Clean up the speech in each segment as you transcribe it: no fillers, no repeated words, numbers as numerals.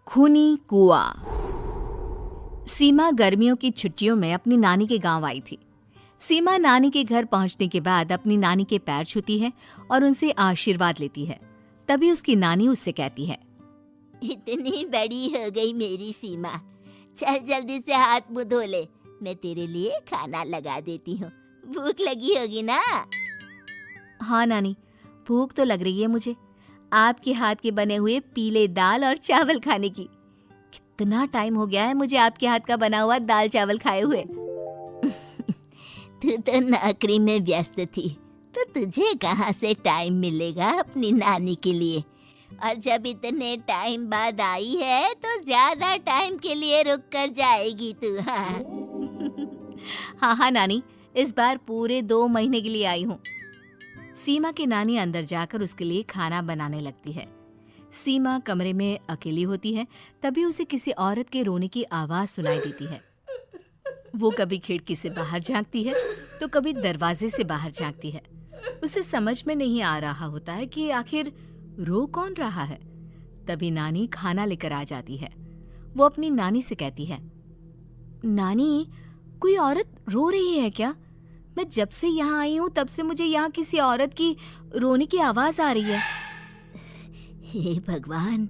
खूनी कुआं। सीमा गर्मियों की छुट्टियों में अपनी नानी के गांव आई थी। सीमा नानी के घर पहुंचने के बाद अपनी नानी के पैर छूती है और उनसे आशीर्वाद लेती है। तभी उसकी नानी उससे कहती है, इतनी बड़ी हो गई मेरी सीमा, चल जल्दी से हाथ मुंह धो ले, मैं तेरे लिए खाना लगा देती हूँ। भूख लगी होगी ना? हाँ नानी, भूख तो लग रही है मुझे, आपके हाथ के बने हुए पीले दाल और चावल खाने की। कितना टाइम हो गया है मुझे आपके हाथ का बना हुआ दाल चावल खाए हुए। तू तो नौकरी में व्यस्त थी, तो तुझे कहाँ से टाइम मिलेगा अपनी नानी के लिए? और जब इतने टाइम बाद आई है तो ज्यादा टाइम के लिए रुक कर जाएगी तू। हाँ नानी, इस बार पूरे 2 महीने के लिए आई हूँ। सीमा की नानी अंदर जाकर उसके लिए खाना बनाने लगती है। सीमा कमरे में अकेली होती है, तभी उसे किसी औरत के रोने की आवाज सुनाई देती है। वो कभी खिड़की से बाहर झांकती है तो कभी दरवाजे से बाहर झांकती है। उसे समझ में नहीं आ रहा होता है कि आखिर रो कौन रहा है। तभी नानी खाना लेकर आ जाती है। वो अपनी नानी से कहती है, नानी, कोई औरत रो रही है क्या? मैं जब से यहाँ आई हूँ तब से मुझे यहाँ किसी औरत की रोने की आवाज आ रही है। हे भगवान,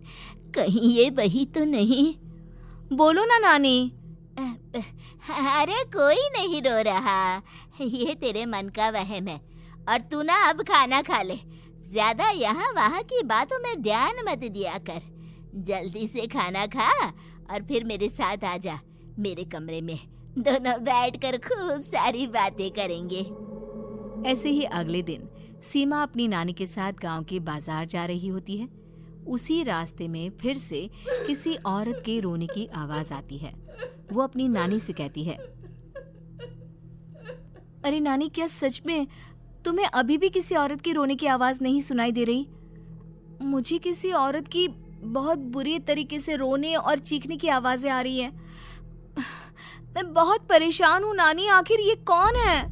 कहीं ये वही तो नहीं? बोलो ना नानी। अरे कोई नहीं रो रहा, ये तेरे मन का वहम है। और तू ना अब खाना खा ले, ज्यादा यहाँ वहाँ की बातों में ध्यान मत दिया कर। जल्दी से खाना खा और फिर मेरे साथ आ जा मेरे कमरे में, दोनों बैठकर खूब सारी बातें करेंगे। ऐसे ही अगले दिन सीमा अपनी नानी के साथ गांव के बाजार जा रही होती है। उसी रास्ते में फिर से किसी औरत के रोने की आवाज आती है। वो अपनी नानी से कहती है, अरे नानी, क्या सच में तुम्हें अभी भी किसी औरत की रोने की आवाज नहीं सुनाई दे रही? मुझे किसी औरत की बहुत बुरी तरीके से रोने और चीखने की आवाजें आ रही हैं। मैं बहुत परेशान हूँ नानी, आखिर ये कौन है?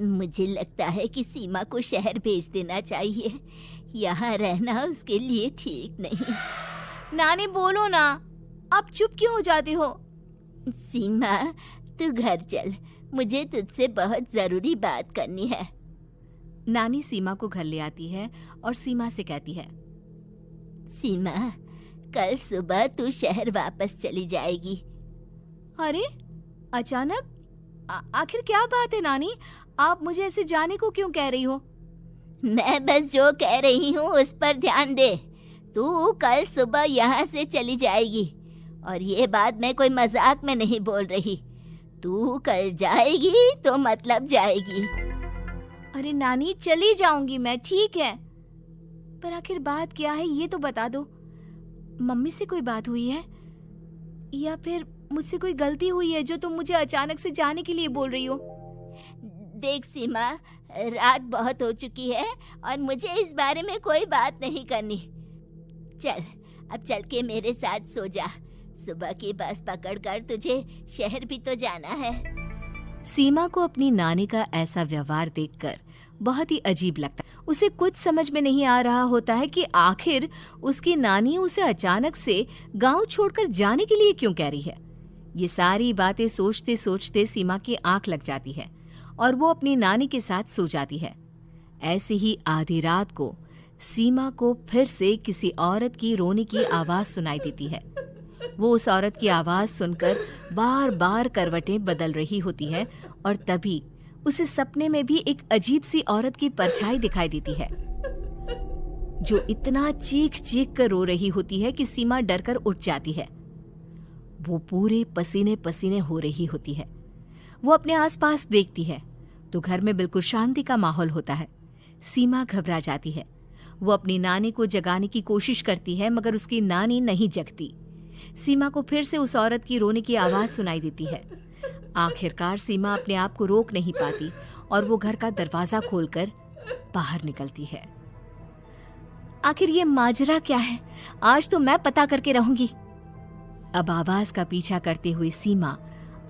मुझे लगता है कि सीमा को शहर भेज देना चाहिए, यहाँ रहना उसके लिए ठीक नहीं। नानी बोलो ना, आप चुप क्यों हो जाते हो? सीमा, तू घर चल, मुझे तुझसे बहुत जरूरी बात करनी है। नानी सीमा को घर ले आती है और सीमा से कहती है, सीमा, कल सुबह तू शहर वापस चली जाएगी। अरे अचानक? आखिर क्या बात है नानी, आप मुझे ऐसे जाने को क्यों कह रही हो? मैं बस जो कह रही हूँ उस पर ध्यान दे। तू कल सुबह यहाँ से चली जाएगी, और ये बात मैं कोई मजाक में नहीं बोल रही। तू कल जाएगी तो मतलब जाएगी। अरे नानी, चली जाऊंगी मैं, ठीक है, पर आखिर बात क्या है ये तो बता दो। मम्मी से कोई बात हुई है या फिर मुझसे कोई गलती हुई है जो तुम मुझे अचानक से जाने के लिए बोल रही हो? देख सीमा, रात बहुत हो चुकी है और मुझे इस बारे में कोई बात नहीं करनी। चल, अब चल के मेरे साथ सो जा। सुबह की बस पकड़कर तुझे शहर भी तो जाना है। सीमा को अपनी नानी का ऐसा व्यवहार देखकर बहुत ही अजीब लगता है। उसे कुछ समझ में नहीं आ रहा होता है कि आखिर उसकी नानी उसे अचानक से गांव छोड़कर जाने के लिए क्यों कह रही है। ये सारी बातें सोचते सोचते सीमा की आंख लग जाती है और वो अपनी नानी के साथ सो जाती है। ऐसी ही आधी रात को सीमा को फिर से किसी औरत की रोने की आवाज सुनाई देती है। वो उस औरत की आवाज सुनकर बार बार करवटें बदल रही होती है और तभी उसे सपने में भी एक अजीब सी औरत की परछाई दिखाई देती है, जो इतना चीख चीख कर रो रही होती है कि सीमा डरकर उठ जाती है। वो पूरे पसीने पसीने हो रही होती है। वो अपने आसपास देखती है तो घर में बिल्कुल शांति का माहौल होता है। सीमा घबरा जाती है। वो अपनी नानी को जगाने की कोशिश करती है, मगर उसकी नानी नहीं जगती। सीमा को फिर से उस औरत की रोने की आवाज सुनाई देती है। आखिरकार सीमा अपने आप को रोक नहीं पाती और वो घर का दरवाजा खोलकर बाहर निकलती है। आखिर ये माजरा क्या है? आज तो मैं पता करके रहूंगी। अब आवाज का पीछा करते हुए सीमा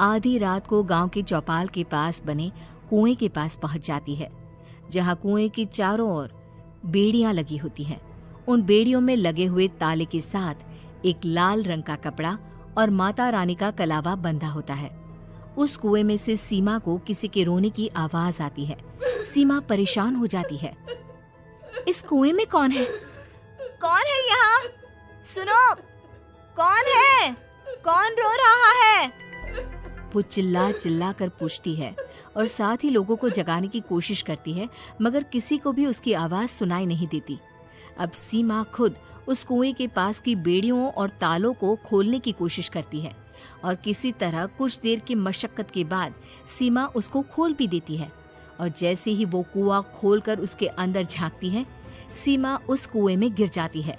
आधी रात को गांव के चौपाल के पास बने कुएं के पास पहुंच जाती है, जहां कुएं की चारों ओर बेड़ियां लगी होती हैं उन बेड़ियों में लगे हुए ताले के साथ एक लाल रंग का कपड़ा और माता रानी का कलावा बंधा होता है। उस कुएं में से सीमा को किसी के रोने की आवाज आती है। सीमा परेशान हो जाती है। इस कुएं में कौन है? कौन है यहाँ? सुनो, कौन है? कौन रो रहा है? वो चिल्ला चिल्ला कर पूछती है और साथ ही लोगों को जगाने की कोशिश करती है, मगर किसी को भी उसकी आवाज सुनाई नहीं देती। अब सीमा खुद उस कुएं के पास की बेड़ियों और तालों को खोलने की कोशिश करती है और किसी तरह कुछ देर की मशक्कत के बाद सीमा उसको खोल भी देती है। और जैसे ही वो कुआं खोलकर उसके अंदर झांकती है, सीमा उस कुएं में गिर जाती है।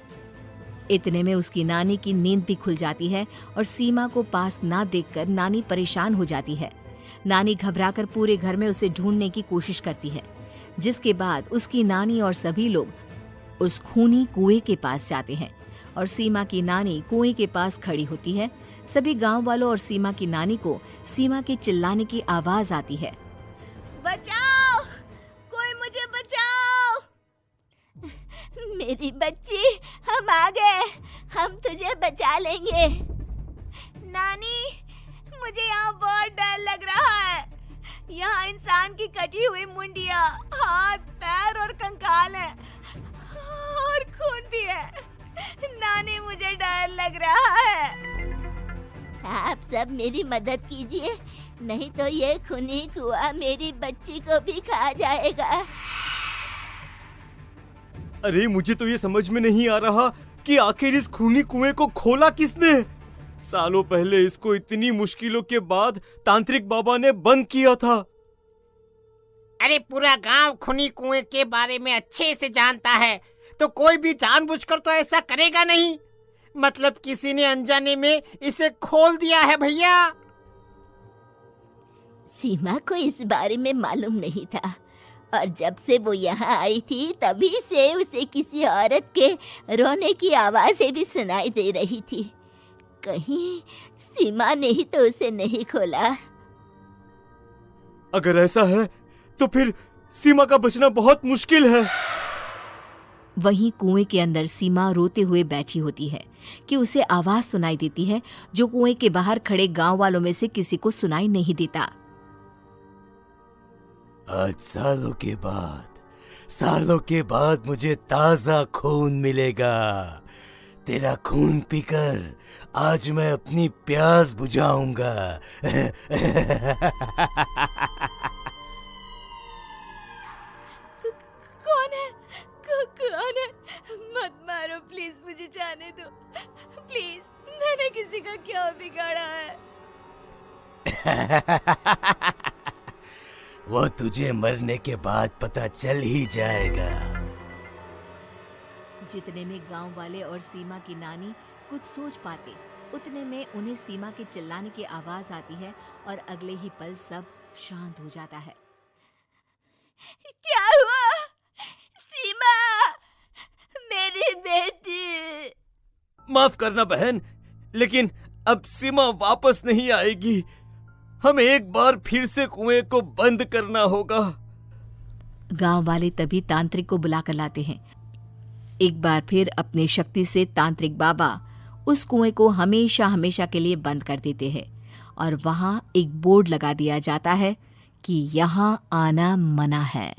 इतने में उसकी नानी की नींद भी खुल जाती है और सीमा को पास ना देखकर नानी परेशान हो जाती है। नानी घबराकर पूरे घर में उसे ढूंढने की कोशिश करती है, जिसके बाद उसकी नानी और सभी लोग उस खूनी कुएं के पास जाते हैं और सीमा की नानी कुएं के पास खड़ी होती है। सभी गांव वालों और सीमा की नानी को सीमा के चिल्लाने की आवाज आती है, बचाओ, कोई मुझे बचाओ। मेरी बच्ची, हम आ गए, हम तुझे बचा लेंगे। नानी, मुझे यहाँ बहुत डर लग रहा है। यहाँ इंसान की कटी हुई मुंडिया, हाथ, पैर और कंकाल है और खून भी है। नानी, मुझे डर लग रहा है। आप सब मेरी मदद कीजिए, नहीं तो ये खूनी कुआं मेरी बच्ची को भी खा जाएगा। अरे मुझे तो ये समझ में नहीं आ रहा कि आखिर इस खूनी कुएं को खोला किसने। सालों पहले इसको इतनी मुश्किलों के बाद तांत्रिक बाबा ने बंद किया था। अरे पूरा गांव खूनी कुएं के बारे में अच्छे से जानता है, तो कोई भी जानबूझकर तो ऐसा करेगा नहीं। मतलब किसी ने अनजाने में इसे खोल दिया है भैया। सीमा को इस बारे में मालूम नहीं था और जब से वो यहाँ आई थी तभी से उसे किसी औरत के रोने की आवाजें भी सुनाई दे रही थी। कहीं सीमा ने ही तो उसे नहीं खोला। अगर ऐसा है तो फिर सीमा का बचना बहुत मुश्किल है। वहीं कुएं के अंदर सीमा रोते हुए बैठी होती है कि उसे आवाज सुनाई देती है जो कुएं के बाहर खड़े गांव वालों में से किसी को सुनाई नहीं देता। आज सालों के बाद मुझे ताजा खून मिलेगा। तेरा खून पीकर आज मैं अपनी प्यास बुझाऊंगा। कौन है? मत मारो प्लीज, मुझे जाने दो प्लीज। मैंने किसी का क्या बिगाड़ा है? वो तुझे मरने के बाद पता चल ही जाएगा। जितने में गांव वाले और सीमा की नानी कुछ सोच पाते, उतने में उन्हें सीमा के चिल्लाने की आवाज आती है और अगले ही पल सब शांत हो जाता है। क्या हुआ? सीमा, मेरी बेटी। माफ करना बहन, लेकिन अब सीमा वापस नहीं आएगी। हमें एक बार फिर से कुएं को बंद करना होगा। गांव वाले तभी तांत्रिक को बुला कर लाते हैं। एक बार फिर अपनी शक्ति से तांत्रिक बाबा उस कुएं को हमेशा हमेशा के लिए बंद कर देते हैं और वहां एक बोर्ड लगा दिया जाता है कि यहाँ आना मना है।